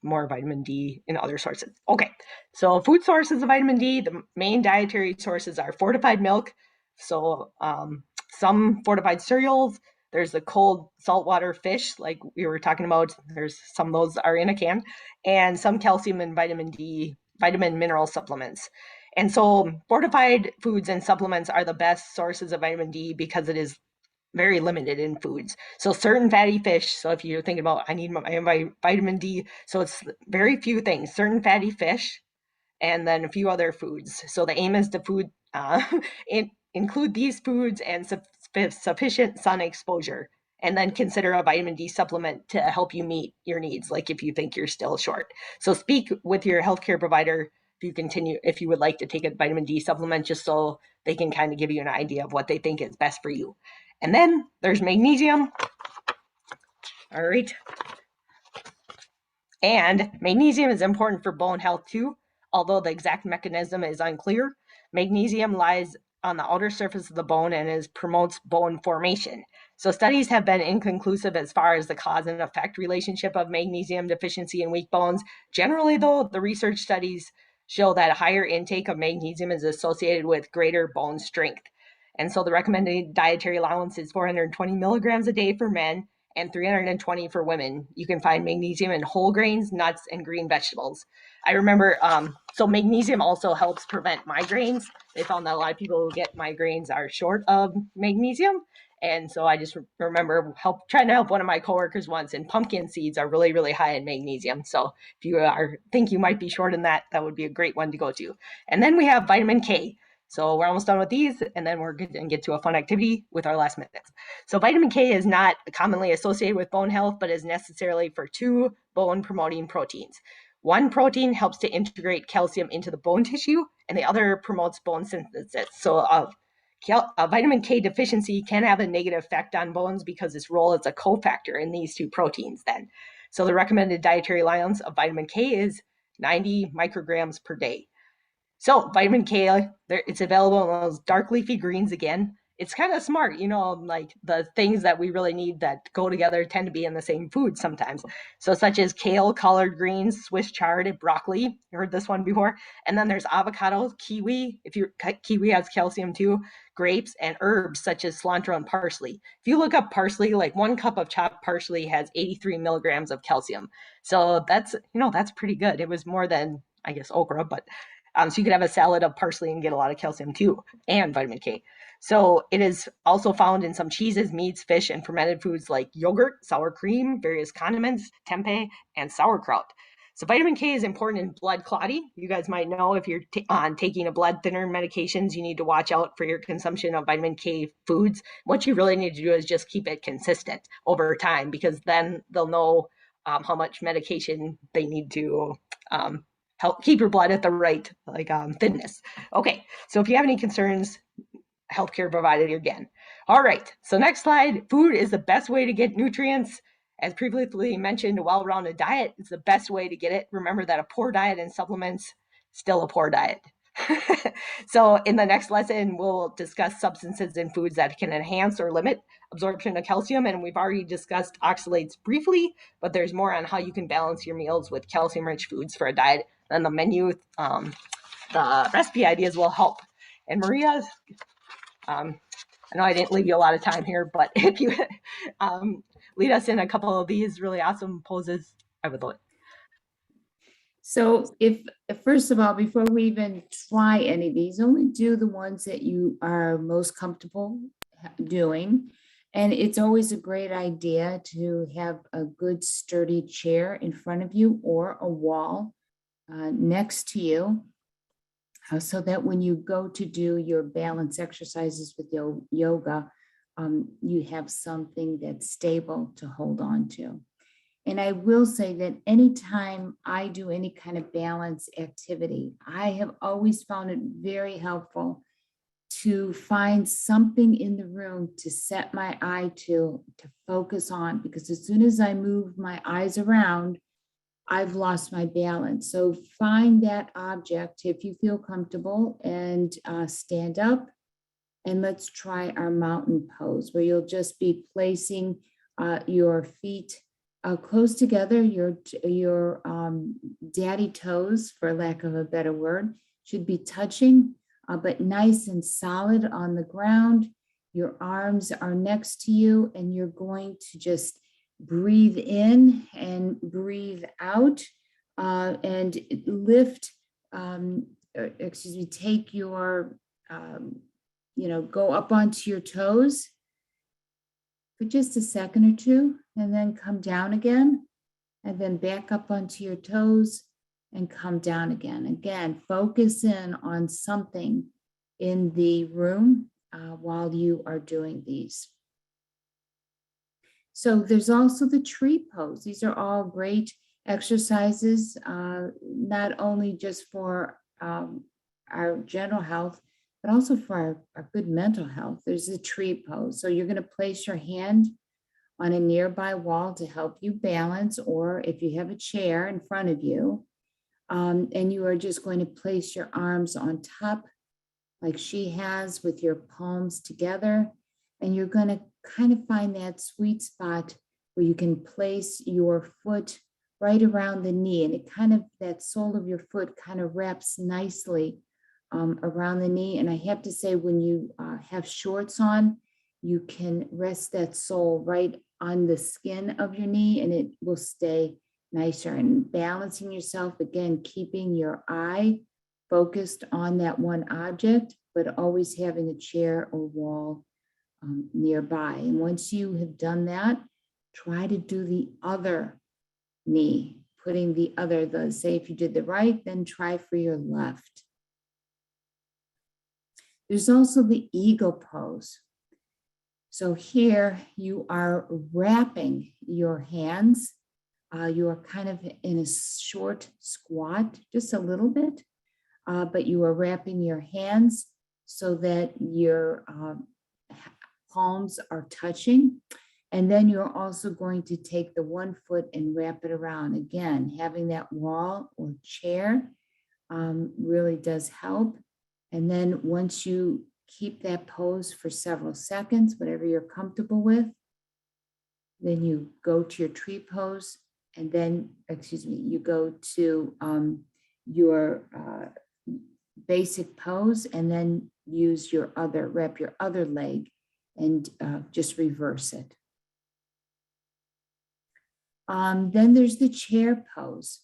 more vitamin D in other sources. Okay, so food sources of vitamin D, the main dietary sources are fortified milk, so some fortified cereals, there's the cold saltwater fish like we were talking about, there's some of those are in a can, and some calcium and vitamin D, vitamin mineral supplements. And so fortified foods and supplements are the best sources of vitamin D because it is very limited in foods. So certain fatty fish, so if you're thinking about, I need my vitamin D, so it's very few things, certain fatty fish, and then a few other foods. So the aim is to include these foods and sufficient sun exposure, and then consider a vitamin D supplement to help you meet your needs, like if you think you're still short. So speak with your healthcare provider if you would like to take a vitamin D supplement, just so they can kind of give you an idea of what they think is best for you. And then there's magnesium. All right. And magnesium is important for bone health too, although the exact mechanism is unclear. Magnesium lies on the outer surface of the bone and promotes bone formation. So studies have been inconclusive as far as the cause and effect relationship of magnesium deficiency in weak bones. Generally, though, the research studies show that higher intake of magnesium is associated with greater bone strength. And so the recommended dietary allowance is 420 milligrams a day for men and 320 for women. You can find magnesium in whole grains, nuts, and green vegetables. I remember, so magnesium also helps prevent migraines. They found that a lot of people who get migraines are short of magnesium. And so I just remember trying to help one of my coworkers once, and pumpkin seeds are really, really high in magnesium. So if you think you might be short in that, that would be a great one to go to. And then we have vitamin K. So we're almost done with these, and then we're going to get to a fun activity with our last minutes. So vitamin K is not commonly associated with bone health, but is necessary for two bone-promoting proteins. One protein helps to integrate calcium into the bone tissue, and the other promotes bone synthesis. So a vitamin K deficiency can have a negative effect on bones because its role is a cofactor in these two proteins then. So the recommended dietary allowance of vitamin K is 90 micrograms per day. So vitamin K, it's available in those dark leafy greens again. It's kind of smart, like the things that we really need that go together tend to be in the same food sometimes. So such as kale, collard greens, Swiss chard, broccoli. You heard this one before. And then there's avocado, kiwi. Kiwi has calcium too. Grapes and herbs such as cilantro and parsley. If you look up parsley, like 1 cup of chopped parsley has 83 milligrams of calcium. So that's pretty good. It was more than, I guess, okra, but so you could have a salad of parsley and get a lot of calcium too, and vitamin K. So it is also found in some cheeses, meats, fish, and fermented foods like yogurt, sour cream, various condiments, tempeh, and sauerkraut. So vitamin K is important in blood clotting. You guys might know if you're taking a blood thinner medications, you need to watch out for your consumption of vitamin K foods. What you really need to do is just keep it consistent over time, because then they'll know how much medication they need to help keep your blood at the right thinness. Okay, so if you have any concerns, healthcare provider again. All right, so next slide. Food is the best way to get nutrients. As previously mentioned, a well-rounded diet is the best way to get it. Remember that a poor diet and supplements, still a poor diet. So in the next lesson, we'll discuss substances in foods that can enhance or limit absorption of calcium. And we've already discussed oxalates briefly, but there's more on how you can balance your meals with calcium-rich foods for a diet. And the menu, the recipe ideas will help. And Maria, I know I didn't leave you a lot of time here, but if you lead us in a couple of these really awesome poses, I would love it. So first of all, before we even try any of these, only do the ones that you are most comfortable doing. And it's always a great idea to have a good sturdy chair in front of you or a wall next to you, so that when you go to do your balance exercises with yoga, you have something that's stable to hold on to. And I will say that anytime I do any kind of balance activity, I have always found it very helpful to find something in the room to set my eye to focus on, because as soon as I move my eyes around, I've lost my balance. So find that object if you feel comfortable, and stand up, and let's try our mountain pose, where you'll just be placing your feet close together. Your daddy toes, for lack of a better word, should be touching, but nice and solid on the ground. Your arms are next to you, and you're going to just breathe in and breathe out, and lift, take your, go up onto your toes for just a second or two, and then come down again, and then back up onto your toes and come down again. Again, focus in on something in the room while you are doing these. So there's also the tree pose. These are all great exercises, not only just for our general health, but also for our good mental health. There's a tree pose. So you're going to place your hand on a nearby wall to help you balance, or if you have a chair in front of you, and you are just going to place your arms on top like she has, with your palms together, and you're going to kind of find that sweet spot where you can place your foot right around the knee, and it kind of, that sole of your foot kind of wraps nicely around the knee. And I have to say, when you have shorts on, you can rest that sole right on the skin of your knee, and it will stay nicer. And balancing yourself, again, keeping your eye focused on that one object, but always having a chair or wall nearby. And once you have done that, try to do the other knee, putting the other, say if you did the right, then try for your left. There's also the eagle pose. So here you are wrapping your hands. You are kind of in a short squat, just a little bit, but you are wrapping your hands so that your palms are touching. And then you're also going to take the one foot and wrap it around. Again, having that wall or chair really does help. And then once you keep that pose for several seconds, whatever you're comfortable with, then you go to your tree pose, and then, you go to your basic pose, and then use your other, wrap your other leg and just reverse it. Then there's the chair pose.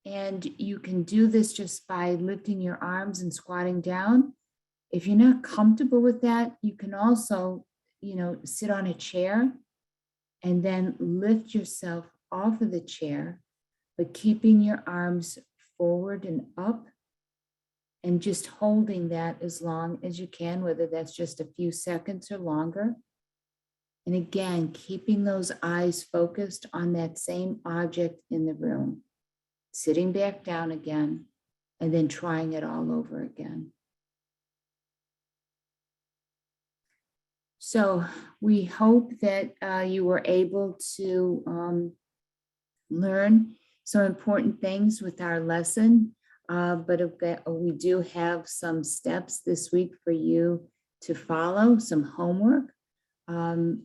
And you can do this just by lifting your arms and squatting down. If you're not comfortable with that, you can also, sit on a chair and then lift yourself off of the chair, but keeping your arms forward and up, and just holding that as long as you can, whether that's just a few seconds or longer. And again, keeping those eyes focused on that same object in the room, sitting back down again, and then trying it all over again. So we hope that you were able to learn some important things with our lesson, but we do have some steps this week for you to follow, some homework. And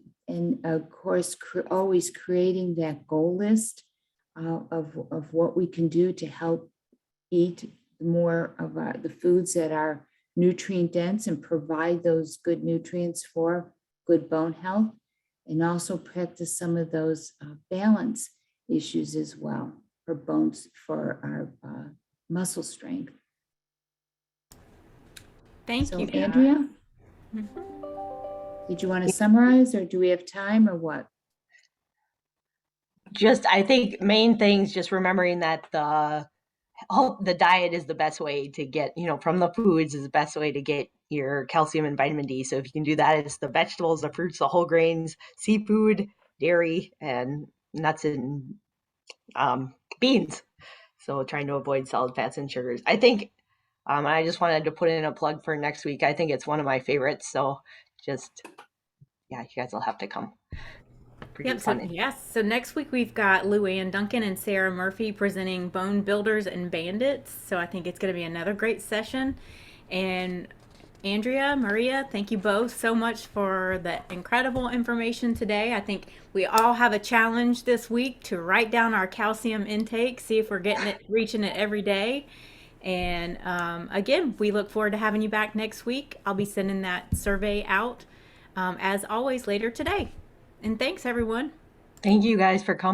of course, always creating that goal list of what we can do to help eat more of the foods that are nutrient dense and provide those good nutrients for good bone health, and also practice some of those balance issues as well. for bones, for our muscle strength. Thank So you, Jeena. Andrea, did you want to summarize, or do we have time, or what? Just, I think main things, just remembering that the diet is the best way to get, from the foods is the best way to get your calcium and vitamin D. So if you can do that, it's the vegetables, the fruits, the whole grains, seafood, dairy, and nuts and beans. So trying to avoid solid fats and sugars. I think, I just wanted to put in a plug for next week. I think it's one of my favorites. So just, yeah, you guys will have to come. Pretty Yep. So fun. yes. So next week we've got Luann Duncan and Sarah Murphy presenting Bone Builders and Bandits. So I think it's going to be another great session. And Andrea, Maria, thank you both so much for the incredible information today. I think we all have a challenge this week to write down our calcium intake, see if we're getting it, reaching it every day. And again, we look forward to having you back next week. I'll be sending that survey out as always later today. And thanks, everyone. Thank you guys for coming.